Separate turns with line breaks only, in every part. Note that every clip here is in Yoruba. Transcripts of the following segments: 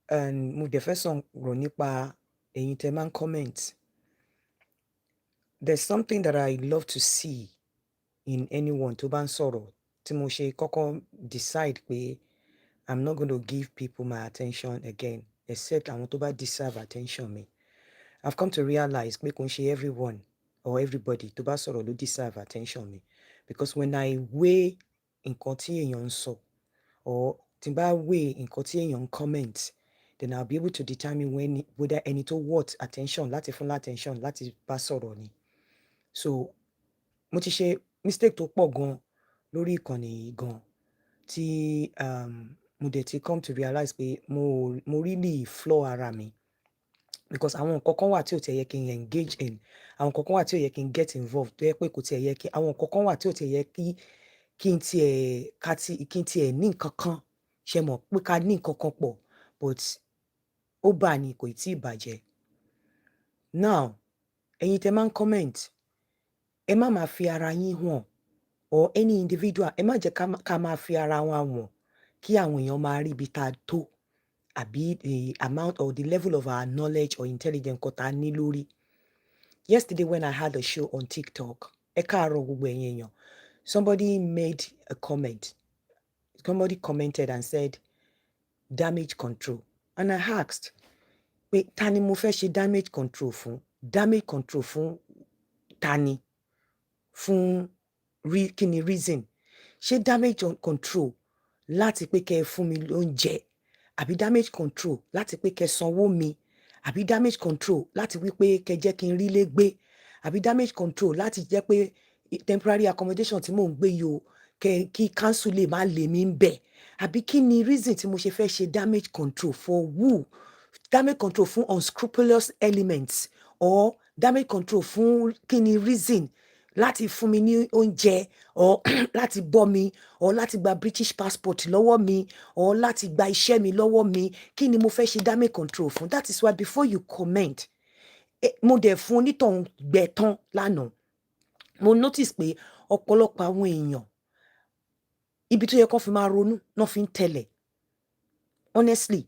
and mo dẹ̀ fẹ́ sọ̀rọ̀ nípa ẹ̀yin tẹ́ máa ń comment. There's something that I love to see in anyone tó bá ń sọ̀rọ̀ tí mo ṣe kọ́kọ́ decide pé I'm not going to give people my attention again except àwọn tó bá deserve attention mi. I've come to realize pé kò ń ṣe everyone or everybody tó bá sọ̀rọ̀ ló deserve attention mi, because when I weigh nǹkan tí èèyàn ń sọ or tí n bá weigh nǹkan tí èèyàn ń comment, then I'll be able to determine whether ẹni tó worth attention láti fún attention láti bá sọ̀rọ̀ ni. So mo ti ṣe mistake tó pọ̀ gan lórí ìkànnì yìí gan tí mo dẹ̀ ti come to realize pé mo really flaw ara mi, because àwọn nǹkan kan wà tí ò tiẹ̀ yẹ kí n engage in, àwọn nǹkan kan wà tí ò yẹ kí n get involved, tó yẹ pé kò tiẹ̀ yẹ kí, àwọn nǹkan kan wà tí ò tiẹ̀ yẹ kí n tiẹ̀ ní nǹkan kan, ṣe mọ̀ pé ká ní nǹkan kan pọ̀, but ó bà ní kò tí ì bàjẹ́. Now ẹ̀yin tẹ́ máa ń comment, ẹ má máa fi ara yín hàn, or any individual, ẹ má jẹ́ ká máa fi ara wa hàn kí àwọn èèyàn máa rí ibi tá a tó, àbí the amount or the level of our knowledge or intelligence kan tá a ní lórí. Yesterday when I had a show on TikTok, ẹ káàárọ̀ gbogbo ẹ̀yin èèyàn, somebody made a comment. Somebody commented and said damage control, and I asked pé ta ni mo fẹ́ ṣe damage control fún? Damage control fún ta ni? Fún kí ni reason? Ṣé damage control láti pé kẹ́ fún mi lóúnjẹ, àbí damage control láti pé kẹ́ sanwó mi, àbí damage control láti wí pé kẹ́ jẹ́ kí n rí lé gbé, àbí damage control láti jẹ́ pé temporary accommodation tí mò ń gbé yìí o kí council lè má lè mí ń bẹ̀, àbí kí ni reason tí mo ṣe fẹ́ ṣe damage control for who? Damage control fún unscrupulous elements, or damage control fún kí ni reason láti fún mi ní oúnjẹ, or láti bọ́ mi, or láti gba British passport lọ́wọ́ mi, or láti gba iṣẹ́ mi lọ́wọ́ mi? Kí ni mo fẹ́ ṣe damage control fún? That is why before you comment, mo dẹ̀ fún onítọ̀hún gbẹ tán lánàá. Mo notice pé ọ̀pọ̀lọpọ̀ àwọn èèyàn ibi tó yẹ kó fi máa ronú náà fi ń tẹ̀lẹ̀, honestly.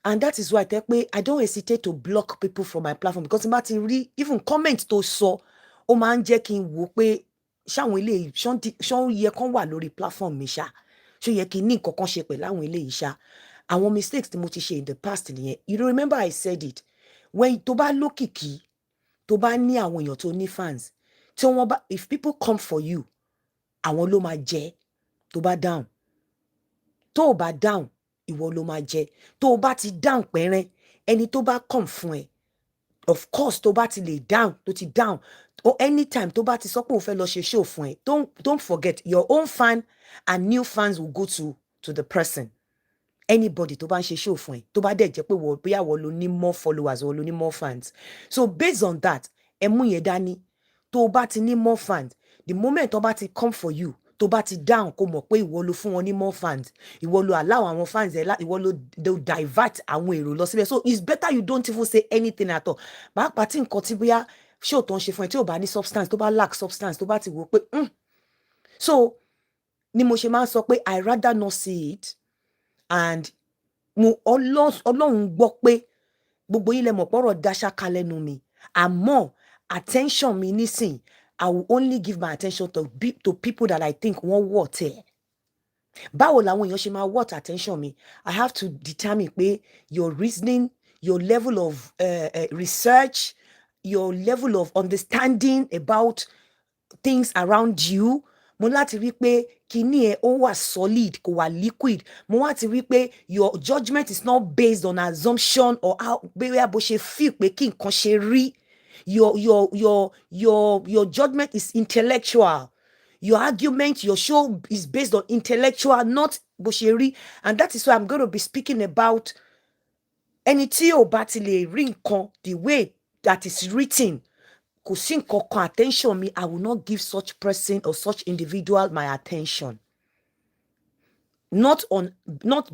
And that is why I don't hesitate to block people from my platform, because n bá ti rí even comment tó sọ, ó máa ń jẹ́ kí n wò pé ṣáwọn eléyìí ṣán yẹ kán wà lórí platform mi ṣá, ṣó yẹ kí n ní nǹkan kan ṣe pẹ̀lú àwọn eléyìí ṣá. Àwọn mistakes tí mo ti ṣe in the past nìyẹn. You remember I said it, when tó bá lókìkí, tó bá ní àwọn èèyàn tó ní fans, tí wọ́n bá, if people come for you, àwọn ló máa jẹ tó bá down. Tó bá down, ìwọ ló máa jẹ. Tó bá ti down pẹ́rẹ́, ẹni tó bá come fún ẹ, of course tó bá ti lè down, tó ti down, or anytime tó bá ti sọ pé ó fẹ́ lọ ṣe show fún ẹ, don't forget your own fan and new fans will go to the person. Anybody tó bá ń ṣe show fún ẹ, tó bá dẹ̀ jẹ́ pé bóyá wọ́n ló ní more followers or ló ní more fans. So based on that, ẹ mú yẹn dání. Tó bá ti ní more fans, the moment tó bá ti come for you, tó bá ti down, kó mọ̀ pé ìwọ ló fún wọn ní more fans, ìwọ ló allow àwọn fans ẹ, ìwọ ló divert àwọn èrò lọ síbẹ̀. So it's better you don't even say anything at all. Pàápàá tí nǹkan tí bóyá show tó ń ṣe fún ẹ tí ò bá ní substance, tó bá lack substance, tó bá ti wò pé so ni mo ṣe máa ń sọ pé I rather not see it, and Ọlọ́run gbọ́ pé gbogbo yín lẹ mọ̀ pọ̀rọ̀ dáṣáká lẹ́nu mi, àmọ́ attention mi nísìn, I will only give my attention to people that I think wọ́n worth ẹ̀. Báwo làwọn èèyàn ṣe máa worth attention mi? I have to determine pé your reasoning, your level of research, your level of understanding about things around you, mo láti rí pé kíní ẹ ó wà solid, kò wà liquid. Mo wá ti rí pé your judgment is not based on assumption or how bóyá bó ṣe feel pé kí nǹkan ṣe rí. Your judgment is intellectual. Your argument, your show is based on intellectual, not bó ṣe rí. And that is why I'm going to be speaking about ẹni tí ò bá ti lè rí nǹkan the way that is written, kò sí nǹkan kan attention mi, I will not give such person or such individual my attention. Not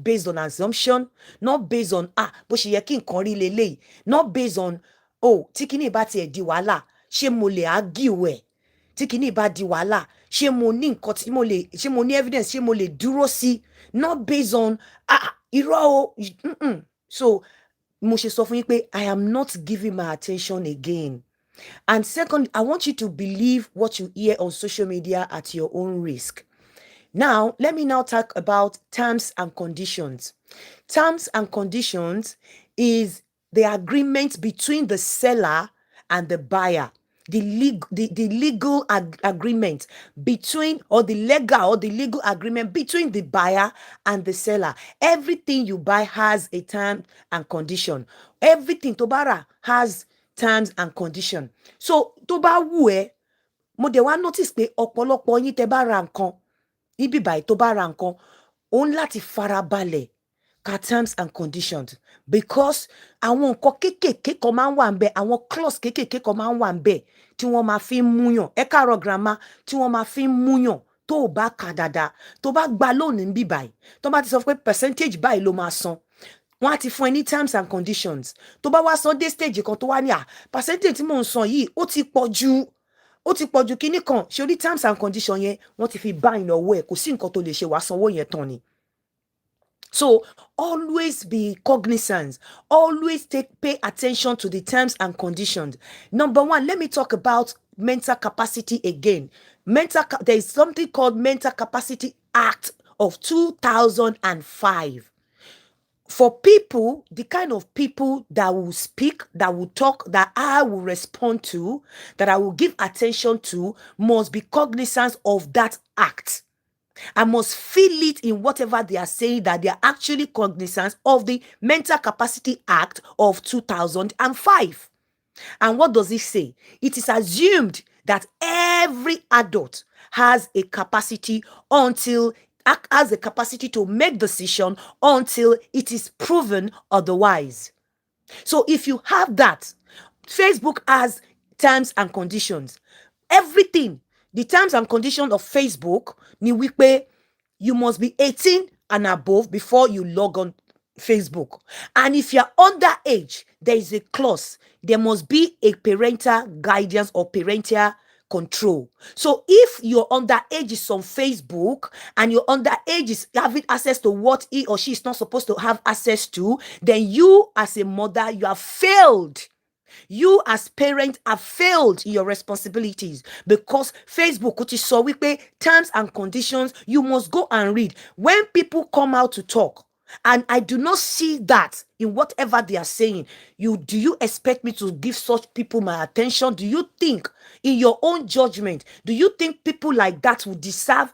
based on assumption, not based on bó ṣe yẹ kí nǹkan rí leléyìí, not based on tí kíní bá tiẹ̀ di wàhálà, ṣé mo lè argue ẹ̀? Tí kíní bá di wàhálà, ṣé mo ní nǹkan tí ṣé mo ní evidence, ṣé mo lè dúró sí? Not based on irọ́ o, So mo ṣe sọ fún yín pé I am not giving my attention again. And second, I want you to believe what you hear on social media at your own risk. Now, let me now talk about terms and conditions. Terms and conditions is the agreement between the seller and the buyer. The legal agreement between, or the legal agreement between the buyer and the seller. Everything you buy has a term and condition. Everything tó bá rà has terms and condition. So tó bá wù ẹ́, mo dẹ̀ wá notice pé ọ̀pọ̀lọpọ̀ yín tẹ́ bá ra nǹkan níbí báyìí, tó bá ra nǹkan ó ń láti farabalẹ̀ ka terms and conditions, because àwọn nǹkan kéékèèké kan máa ń wà ńbẹ̀, àwọn clause kéékèèké kan máa ń wà ńbẹ̀ tí wọ́n máa fi ń múyàn, ẹ káàárọ̀ grandma, tí wọ́n máa fi ń múyàn tó o bá kà dáadáa. Tó bá gba lónìí níbí báyìí, tó bá ti sọ pé percentage báyìí ló máa san, wọ́n á ti fún ẹ ní terms and conditions. Tó bá wá san dé stage kan tó wá ní percentage tí mò ń san yìí ó ti pọ̀ jù, ó ti pọ̀ jù kinní kan, ṣe orí terms and conditions yẹn wọ́n ti fi bá ìnáwó ẹ̀, kò sí nǹkan tó lè ṣe, wàá sanwó yẹn tán ni. So always be cognizant, always pay attention to the terms and conditions. Number one, let me talk about mental capacity again. There is something called Mental Capacity Act of 2005. For people, the kind of people that will speak, that will talk, that I will respond to, that I will give attention to, must be cognizant of that act. I must feel it in whatever they are saying, that they are actually cognizant of the Mental Capacity Act of 2005. And what does it say? It is assumed that every adult has a capacity to make decision until it is proven otherwise. So if you have that, Facebook has terms and conditions. Everything, the terms and conditions of Facebook ni wípé you must be 18 and above before you log on Facebook. And if you're underage, there is a clause. There must be a parental guidance or parental control. So if your underage is on Facebook and your underage is having access to what he or she is not supposed to have access to, then you as a mother, you have failed. You as parent have failed in your responsibilities, because Facebook, which is so wípé terms and conditions, you must go and read. When people come out to talk and I do not see that in whatever they are saying, do you expect me to give such people my attention? Do you think, in your own judgment, do you think people like that would deserve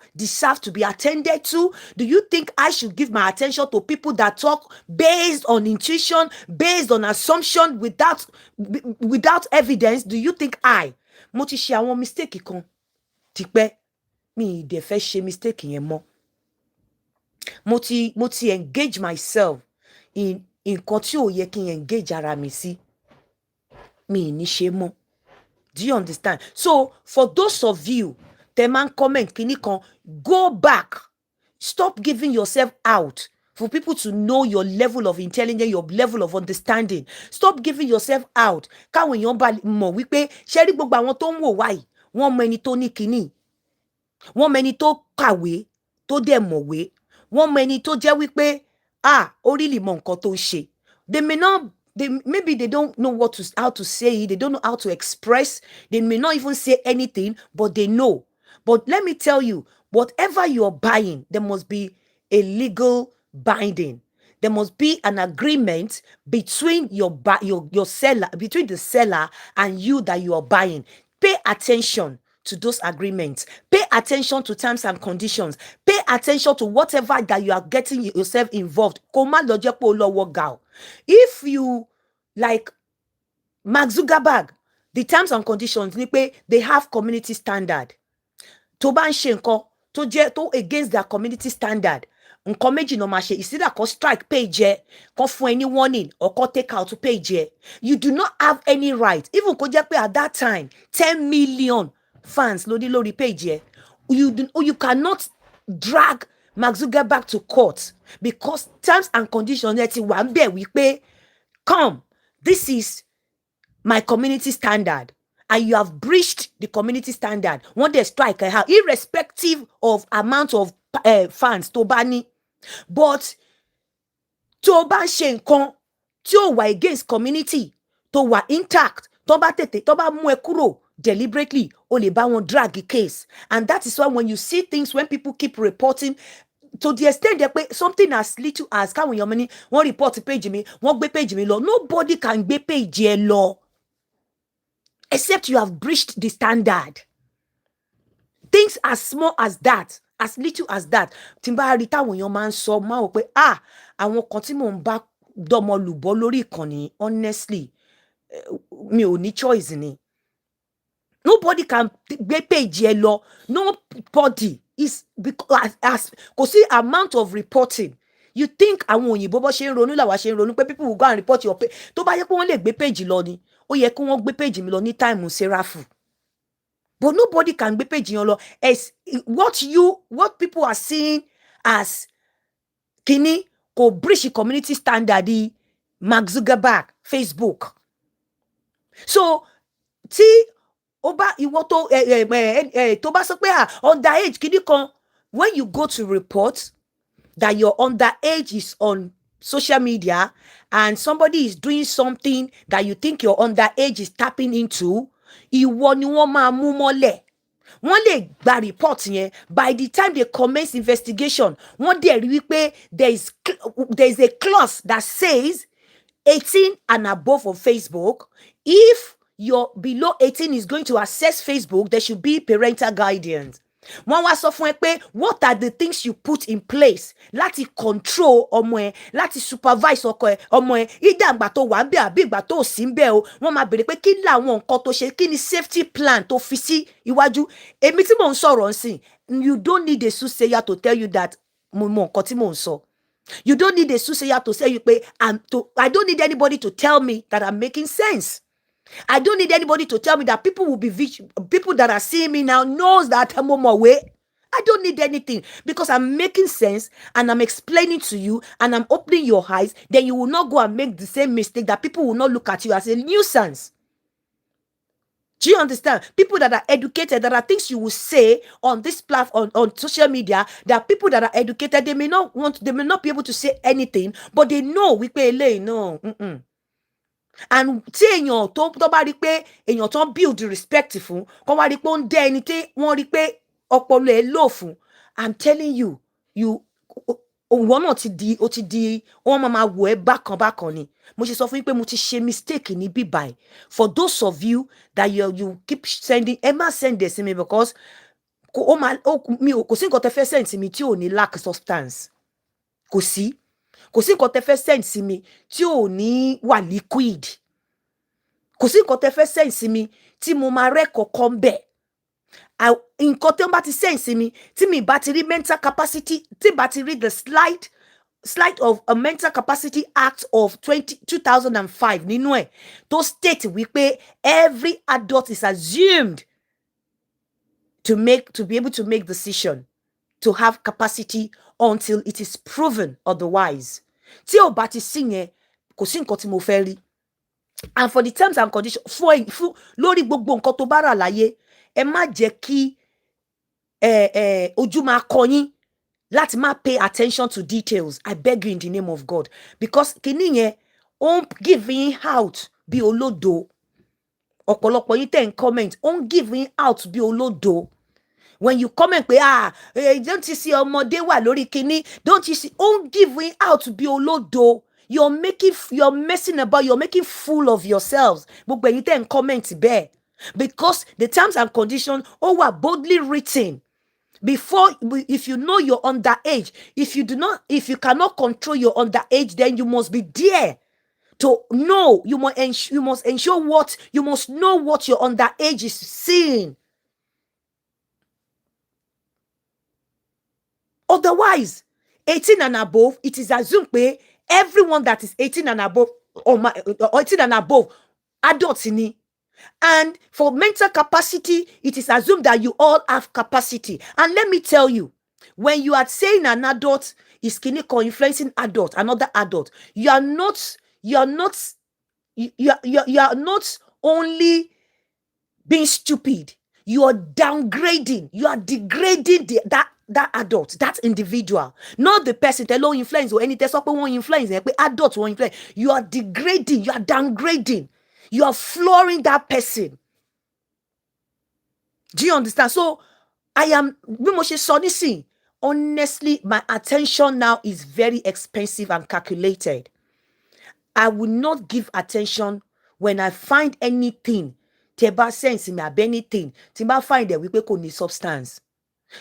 to be attended to? Do you think I should give my attention to people that talk based on intuition, based on assumption, without evidence? Do you think mo ti ṣe àwọn mistake kan tipẹ́, mi dẹ̀ fẹ́ ṣe mistake yẹn mọ́. Mo ti engage myself in nǹkan tí ò yẹ kí n engage ara mi sí, mi ní ṣe mọ́. Do you understand? So for those of you tẹ́ máa ń comment kíní kan, go back. Stop giving yourself out for people to know your level of intelligence, your level of understanding. Stop giving yourself out. Káwọn èèyàn bá mọ̀ wípé ṣé rí gbogbo àwọn tó ń wò wáyìí, wọ́n mọ ẹni tó ní kíní, wọ́n mọ ẹni tó kàwé, tó dẹ̀ mọ̀wé, wọ́n mọ ẹni tó jẹ́ wípé ó really mọ nǹkan tó ń ṣe. Maybe they don't know how to say it, they don't know how to express, they may not even say anything, but they know. But let me tell you, whatever you're buying, there must be a legal binding. There must be an agreement between your seller, between the seller and you that you are buying. Pay attention to those agreements. Pay attention to terms and conditions. Pay attention to whatever that you are getting yourself involved. If you like Mark Zuckerberg, the terms and conditions ni pé they have community standard. Tó bá ń ṣe nǹkan tó jẹ́ tó against their community standard, nǹkan méjì náà máa ṣe, ìsídà kan strike page ẹ, kan fún ẹ ní warning, or kan take out page ẹ. You do not have any right, even kó jẹ́ pé at that time 10 million fans lórí page ẹ, you cannot drag Mark Zuckerberg to court, because terms and conditions ẹ ti wà ń bẹ̀ wípé come, this is my community standard, and you have breached the community standard. Wọ́n dẹ̀ strike ẹ out, irrespective of amount of fans tó bá ní. But tó bá ń ṣe nǹkan tí ó wà against community tó wà intact, tó bá mú ẹ kúrò deliberately, o lè bá wọn drag case. And that is why when you see things, when people keep reporting, to the extent that something as little as káwọn èèyàn mi ní wọ́n report page mi, wọ́n gbé page mi lọ, nobody can gbé page ẹ lọ except you have breached the standard. Things as small as that, as little as that, tí n bá rí táwọn èèyàn máa ń sọ, máa wò pé àwọn kan tí mò ń bá dọ́mọ lùbọ́ lórí ìkànnì, honestly mi ò ní choice ni. Nobody can gbé page ẹ lọ, nobody is, because as kò sí amount of reporting. You think àwọn òyìnbó bó ṣe ń ronú làwa ṣe ń ronú pé people will go and report your page. Tó bá yẹ pé wọ́n lè gbé page lọ ni, ó yẹ kí wọ́n gbé page mi lọ ní time Serafu. But nobody can gbé page yẹn lọ. As what people are seeing as kini kò breach the community standard di Mark Zuckerberg Facebook. So tí ó bá ìwọ tó bá sọ pé underage kini kan, when you go to report that your underage is on social media and somebody is doing something that you think your underage is tapping into, ìwọ ni wọ́n máa mú mọ́lẹ̀. Wọ́n lè gba report yẹn, by the time they commence investigation, wọ́n dẹ̀ rí wípé there is a clause that says 18 and above on Facebook. If you're below 18 is going to access Facebook, there should be parental guidance. Wọ́n wá sọ fún ẹ pé what are the things you put in place láti control ọmọ ẹ, láti supervise ọmọ ẹ, ìdá ìgbà tó wà ń bẹ àbí ìgbà tó sì ń bẹ o. Wọ́n máa béèrè pé kí làwọn nǹkan tó ṣe, kí ni safety plan tó fi sí iwájú. Èmi tí mò ń sọ̀rọ̀ nsìn, you don't need a soothsayer to tell you that mo mọ nǹkan tí mò ń sọ. You don't need a soothsayer to say you pé I don't need anybody to tell me that I'm making sense. I don't need anybody to tell me that people that are seeing me now knows that I'm on my way. I don't need anything, because I'm making sense and I'm explaining to you and I'm opening your eyes. Then you will not go and make the same mistake that people will not look at you as a nuisance. Do you understand? People that are educated, there are things you will say on this platform, on social media, that people that are educated, they may not be able to say anything, but they know we pay lay, no. And tí èèyàn tó bá rí pé èèyàn tó ń build respect fún, kó wá rí pé ó ń dẹ́ ẹni tí wọ́n rí pé ọpọlọ ẹ̀ lò fún, I'm telling you, òun náà ti di wọ́n máa wò ẹ́ bákan ni. Mo ṣe sọ fún yín pé mo ti ṣe mistake ní bíbáyìí. For those of you that you keep sending, ẹ má send ẹ̀ sí mi, because kò sí nǹkan tẹ́ fẹ́ send sí mi tí ò ní lack substance. Kò sí nǹkan tẹ́ fẹ́ send sí mi tí ò ní wà liquid. Kò sí nǹkan tẹ́ fẹ́ send sí mi tí mo máa rẹ́ kọ̀ọ̀kan bẹ̀. Nǹkan tí wọ́n bá ti send sí mi tí mi bá ti rí mental capacity, tí bá ti rí the slight of a mental capacity act of 2005 nínú ẹ̀ tó state wípé every adult is assumed to be able to make decision, to have capacity until it is proven otherwise. Tí ò bá ti sí yẹn, kò sí nǹkan tí mo fẹ́ rí. And for the terms and conditions, fún lórí gbogbo nǹkan tó bá rà láyé, ẹ má jẹ́ kí ojú máa kọ yín láti má pay attention to details. I beg you in the name of God, because kìíní yẹn ó ń give yín out bí olódo. Ọ̀pọ̀lọpọ̀ yín tẹ̀ ń comment, ó ń give yín out bí olódo. When you comment pé don't you see ọmọdé wà lórí kíní, don't you see, ó ń give yín out bí olódo. You're messing about, you're making fool of yourselves. Gbogbo ẹ̀yin tẹ̀ ń comment bẹ́ẹ̀, because the terms and conditions ó wà boldly written. Before, if you know you're underage, if you cannot control your underage, then you must be there to know. You must ensure you must know what your underage is seeing. Otherwise, 18 and above, it is assumed pé everyone that is 18 and above or 18 and above adults in it. And for mental capacity, it is assumed that you all have capacity. And let me tell you, when you are saying an adult is influencing another adult, you are not only being stupid, you are downgrading, you are degrading that adult, that individual, not the person tẹ ló influence or any tẹ sọ pé wọ́n influence ẹ pé adult wọ́n influence. You are degrading, you are downgrading, you are flooring that person. Do you understand? So I am, bí mo ṣe sọ nísìn, honestly, my attention now is very expensive and calculated. I will not give attention when I find anything. Tẹ́ bá sense mi àbí anything, tí bá find it wípé kò ní substance.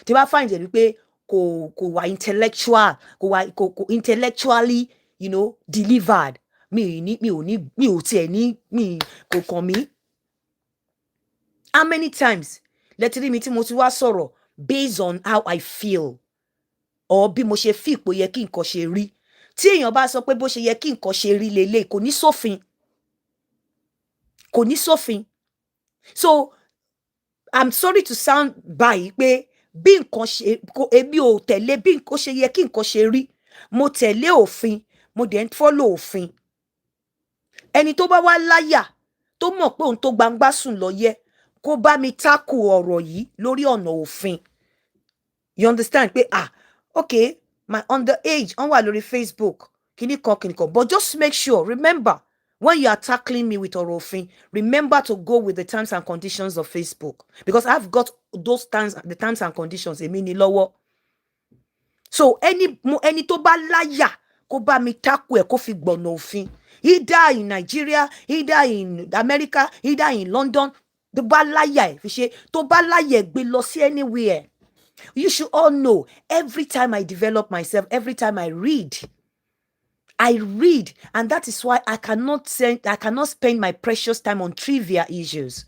Tí bá find it wípé kò wà intellectual, kò intellectually, you know, delivered. Mi ò tiẹ̀ ní, kò kàn mí. How many times lẹ́tí rí mi tí mo ti wá sọ̀rọ̀ based on how I feel or bí mo ṣe feel pé ó yẹ kí nǹkan ṣe rí? Tí èèyàn bá sọ pé bó ṣe yẹ kí nǹkan ṣe rí lélẹ̀, kò ní sófin. Kò ní sófin. So I'm sorry to sound báyìí pé bí nǹkan ṣe, èmi ò tẹ̀lé bí nǹkan ṣe yẹ kí nǹkan ṣe rí. Mo tẹ̀lé òfin, mo dẹ̀ ń follow òfin. Ẹni tó bá wá láyà tó mọ̀ pé òun tó gbangba sùn lọ yẹ kó bá mi tákù ọ̀rọ̀ yìí lórí ọ̀nà òfin. You understand? Pé okay, my underage on wà lórí Facebook, kìnìkan. But just make sure, remember, when you are tackling me with ọ̀rọ̀ òfin, remember to go with the terms and conditions of Facebook, because I've got those terms, the terms and conditions, èmi ni lọ́wọ́. So any tó bá láyà kó bá mi tákù ẹ̀ kó fi gbọ̀nà òfin. Either in Nigeria, either in America, either in London, tó bá láyà ẹ̀ fi ṣe, tó bá láyà ẹ̀ gbé lọ sí anywhere. You should all know, every time I develop myself, every time I read, and that is why I cannot spend my precious time on trivia issues.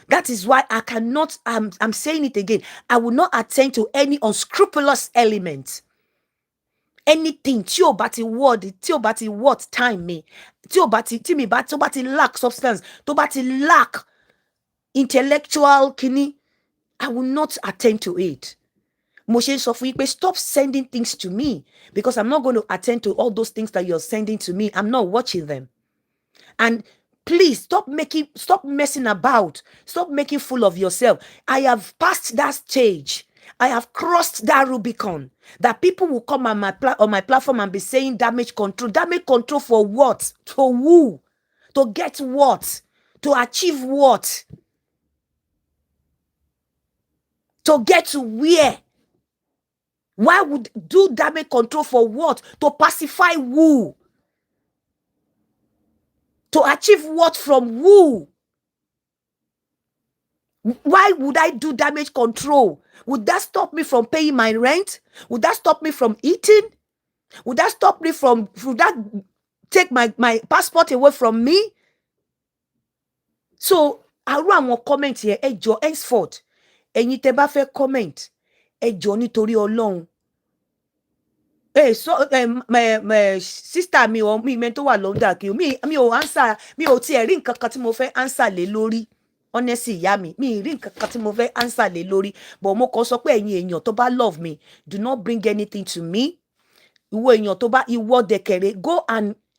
That is why I cannot, I'm saying it again, I will not attend to any unscrupulous element. Anything tí ò bá ti worth time mi, tí ó bá ti lack substance, tó bá ti lack intellectual kini, I will not attend to it. Mo ṣe sọ fún yín pé stop sending things to me, because I'm not going to attend to all those things that you're sending to me. I'm not watching them. And please stop messing about. Stop making fool of yourself. I have passed that stage. I have crossed that Rubicon. That people will come on my platform and be saying damage control. Damage control for what? For who? To get what? To achieve what? To get to where? Why would do damage control for what? To pacify who? To achieve what from who? Why would I do damage control? Would that stop me from paying my rent? Would that stop me from eating? Would that stop me from, would that take my passport away from me? So, àrùn àwọn comment here, ẹ jọ̀ọ́ henceforth. Ẹ̀yin tẹ́ bá fẹ́ comment, ẹ jọ̀ọ́ nítorí Ọlọ́run. So my sister mi o mi men tó wà London kí mi ò answer, mi ò tiẹ̀ rí nǹkan kan tí mo fẹ́ answer lé lórí. Honestly, ìyá mi rí nǹkan kan tí mo fẹ́ answer lé lórí. But mo kàn sọ pé ẹ̀yin èèyàn tó bá love me, do not bring anything to me. Ìwọ èèyàn tó bá ìwọ dẹ̀kẹ̀rẹ̀,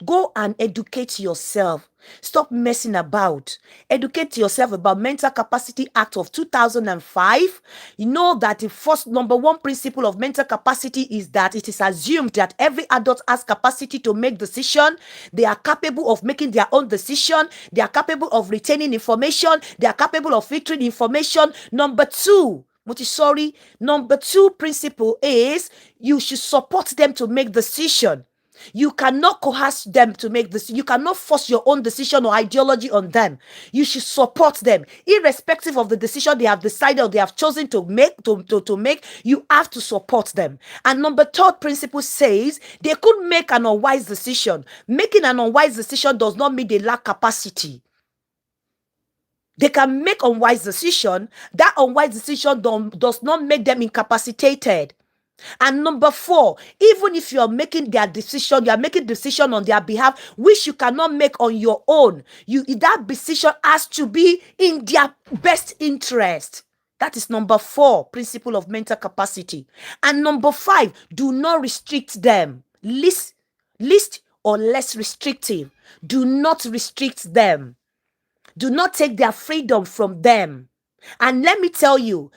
go and educate yourself. Stop messing about. Educate yourself about Mental Capacity Act of 2005. You know that the number one principle of mental capacity is that it is assumed that every adult has capacity to make decision. They are capable of making their own decision. They are capable of retaining information. They are capable of filtering information. Number two principle is you should support them to make decision. You cannot coerce them to make this. You cannot force your own decision or ideology on them. You should support them, irrespective of the decision they have decided or they have chosen to make. You have to support them. And number third principle says they could make an unwise decision. Making an unwise decision does not mean they lack capacity. They can make unwise decision. That unwise decision does not make them incapacitated. And number four, even if you are making their decision, you are making decision on their behalf, which you cannot make on your own. That decision has to be in their best interest. That is number four, principle of mental capacity. And number five, do not restrict them. Least or less restrictive. Do not restrict them. Do not take their freedom from them. And let me tell you,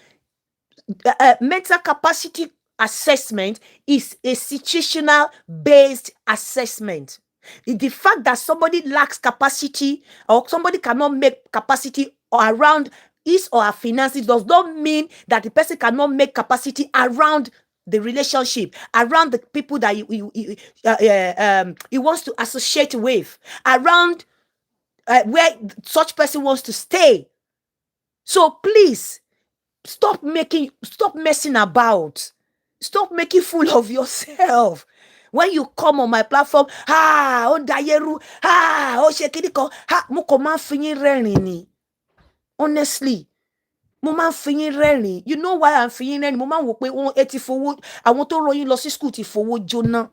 mental capacity assessment is a situational based assessment. The fact that somebody lacks capacity or somebody cannot make capacity around his or her finances does not mean that the person cannot make capacity around the relationship, around the people that he wants to associate with, around where such person wants to stay. So please, stop messing about. Stop making fool of yourself. When you come on my platform, ó dayeru, ó ṣe kíní kan, mo kàn máa ń fi yín rẹ́rìn ni. Honestly, mo máa ń fi yín rẹ́rìn. You know why I'm fi yín rẹ́rìn? Mo máa ń wò pé ẹ ti fowó, àwọn tó rán yín lọ sí school ti fowó jóná.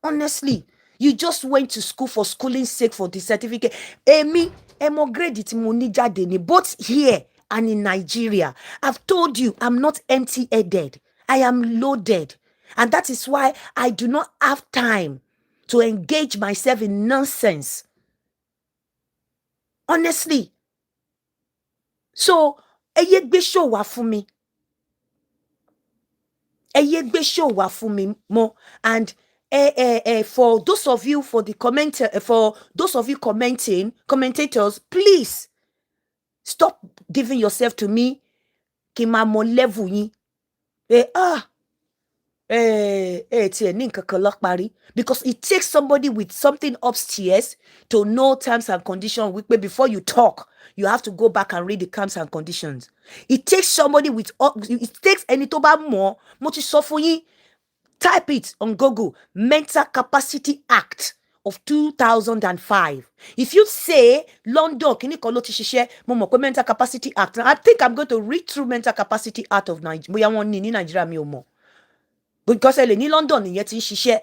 Honestly, you just went to school for schooling's sake for the certificate. Èmi, ẹ mọ grade tí mo ní jáde ni, both here and in Nigeria. I've told you, I'm not empty-headed. I am loaded. And that is why I do not have time to engage myself in nonsense. Honestly. So, ẹ yé gbé show wá fún mi. Ẹ yé gbé show wá fún mi mo. And for those of you, for those of you commentators, please stop giving yourself to me. Kí ma mọ level yín. Because it takes somebody with something upstairs to know terms and conditions. Before you talk, you have to go back and read the terms and conditions. It takes somebody with, it takes ẹni tó bá mọ̀, mo ti sọ fún yín. Type it on Google, Mental Capacity Act of 2005. If you say London, kini kan ló ti ṣiṣẹ́, mo mọ̀ pé Mental Capacity Act. I think I'm going to read through Mental Capacity Act of Nigeria. Bóyá wọ́n ní Nigeria mi ò mọ̀. Because ẹ lè ní London nìyẹn ti ń ṣiṣẹ́.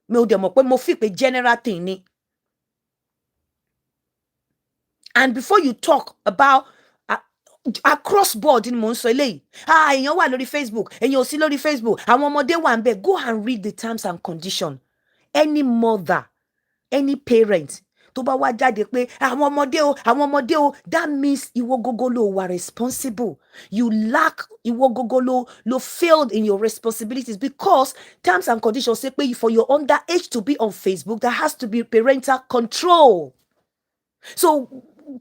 Mi ò dẹ̀ mọ̀ pé mo fi pé general thing ni. And before you talk about across board in mo ń sọ eléyìí, èèyàn wà lórí Facebook, èèyàn ò sí lórí Facebook, àwọn ọmọdé wà ń bẹ̀. Go and read the terms and conditions. Any mother, any parent tó bá wá jáde pé àwọn ọmọdé o, that means ìwọ gógó ló wà responsible. You lack, ìwọ gógó ló failed in your responsibilities, because terms and conditions say pé for your underage to be on Facebook, there has to be parental control. So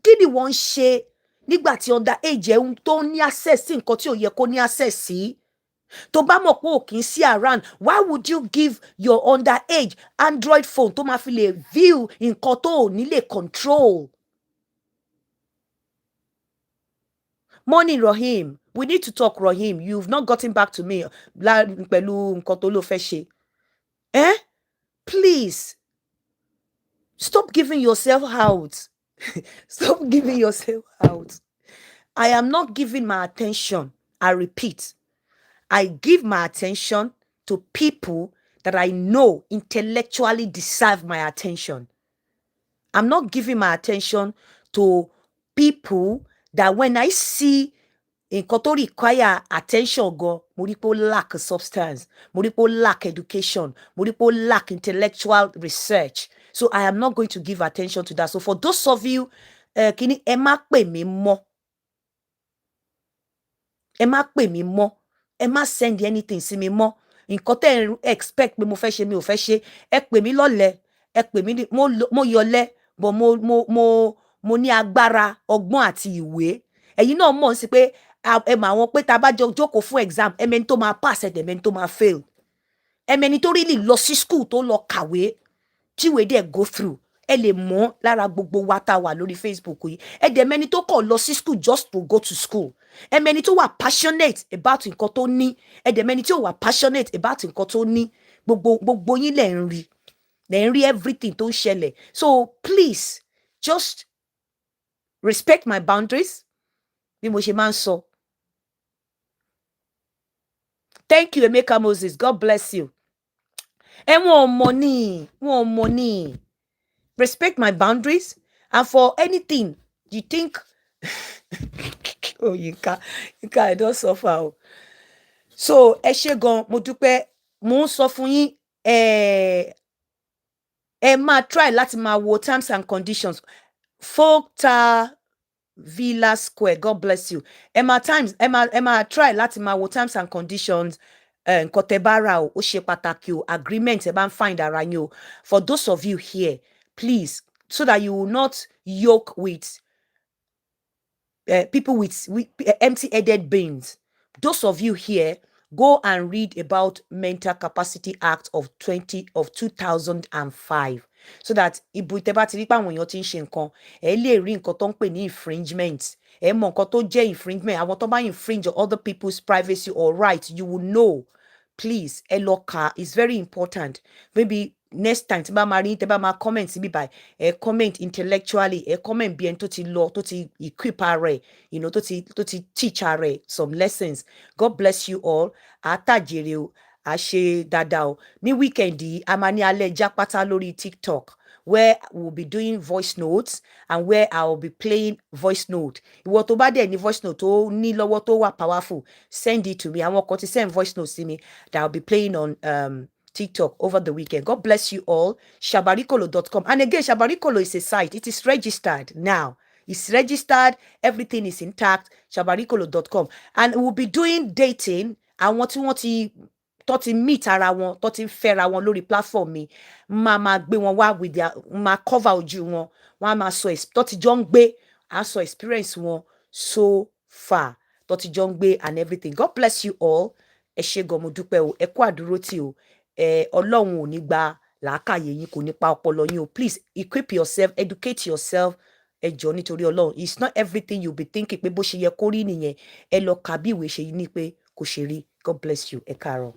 kí ni wọ́n ṣe nígbà tí underage ẹ̀ tó ní access sí nǹkan tí ò yẹ kó ní access sí? Tó bá mọ̀ pé ò kì í sí around, why would you give your underage Android phone tó máa fi lè view nǹkan tó ò ní lè control? Morning, Rahim. We need to talk, Rahim. You've not gotten back to me. Pẹ̀lú nǹkan tó ló fẹ́ ṣe. Please, stop giving yourself out. Stop giving yourself out. I am not giving my attention. I repeat. I give my attention to people that I know intellectually deserve my attention. I'm not giving my attention to people that when I see nǹkan tó require attention go, mo rí pé ó lack substance, mo rí pé ó lack education, mo rí pé ó lack intellectual research. So I am not going to give attention to that. So for those of you, kini ẹ má pè mí mọ́. Ẹ má pè mí mọ́. Ẹ má send anything sí mi mọ́. Nǹkan tẹ́ expect pé mo fẹ́ ṣe mi ò fẹ́ ṣe. Ẹ pè mí lọ́lẹ̀. Ẹ pè mí mo yọlẹ̀, but mo ní agbára, ọgbọ́n àti ìwé. Ẹ̀yin náà mọ̀ sí pé ẹ mọ̀ àwọn pé tá bá jókòó fún exam, ẹ mẹ́ni tó máa pass, ẹ mẹ́ni tó máa fail. Ẹ mẹ́ni tó really lọ sí school tó lọ kàwé, tíwé dẹ̀ go through. Ẹ lè mọ̀ lára gbogbo wa tá wà lórí Facebook yìí. Ẹ dẹ̀ mẹ́ni tó kọ̀ lọ sí school just to go to school. Ẹ mẹ́ni tó wà passionate about nǹkan tó ní. Ẹ dẹ̀ mẹ́ni tó wà passionate about nǹkan tó ní. Gbogbo yín lẹ̀ ń rí. Lẹ̀ ń rí everything tó ń ṣẹlẹ̀. So please, just respect my boundaries. Bí mo ṣe máa ń sọ. Thank you, Emeka Moses. God bless you. And one money. Respect my boundaries. And for anything you think, oh, Yinka, I don't suffer. So, ẹ ṣé gan, mo dúpẹ́, mo ń sọ fún yín, ẹ máa try láti máa wo terms and conditions. Folktale Villa Square, God bless you. Emma try láti máa wo terms and conditions. Nǹkan tẹ́ bá rà o, ó ṣe pàtàkì o, agreement ẹ bá ń find ara yín o. For those of you here, please, so that you will not yoke with people with empty-headed brains. Those of you here, go and read about Mental Capacity Act of 2005, so that ibu tẹ́ bá ti rí pé àwọn èèyàn ti ń ṣe nǹkan, ẹ lè rí nǹkan tó ń pè ní infringement. Ẹ mọ nǹkan tó jẹ́ infringement. Àwọn tó bá infringe on other people's privacy or rights, you will know. Please, ẹ lọ kà, it's very important. Maybe next time tí bá máa rí tẹ́ bá máa comment síbí báyìí, ẹ comment intellectually, ẹ comment bí ẹni tó ti lọ, tó ti equip ara ẹ̀, you know, tó ti teach ara ẹ̀ some lessons. God bless you all. Àtàjèrè o, a ṣe dáadáa o. Ní weekend yìí, a máa ní alẹ́ jápátá lórí TikTok, where we'll be doing voice notes and where I'll be playing voice note. Ìwọ tó bá dẹ̀ ní voice note tó ní lọ́wọ́ tó wà powerful, send it to me. Àwọn kan ti send voice note sí mi that I'll be playing on TikTok over the weekend. God bless you all. Shabarikolo.com. And again, Shabarikolo is a site. It is registered now. It's registered. Everything is intact. Shabarikolo.com. And we'll be doing dating. Àwọn tí wọ́n ti tó ti meet ara wọn, tó ti fẹ́ra wọn lórí platform mi, máa gbé wọn wá with their, máa cover ojú wọn, wọ́n á máa sọ tó ti jọ ń gbé, á sọ experience wọn so far, tó ti jọ ń gbé and everything. God bless you all. Ẹ ṣé gan, mo dúpẹ́ o, ẹ kú àdúrótì o. Ọlọ́run ò ní gba làákàyè yín, kò ní pa ọpọlọ yín o. Please equip yourself, educate yourself. Ẹ jọ̀ọ́ nítorí Ọlọ́run. It's not everything you'll be thinking pé bó ṣe yẹ kó rí nìyẹn. Ẹ lọ kà bí ìwé ṣe ní pé kò ṣe rí. God bless you. Ẹ káàárọ̀.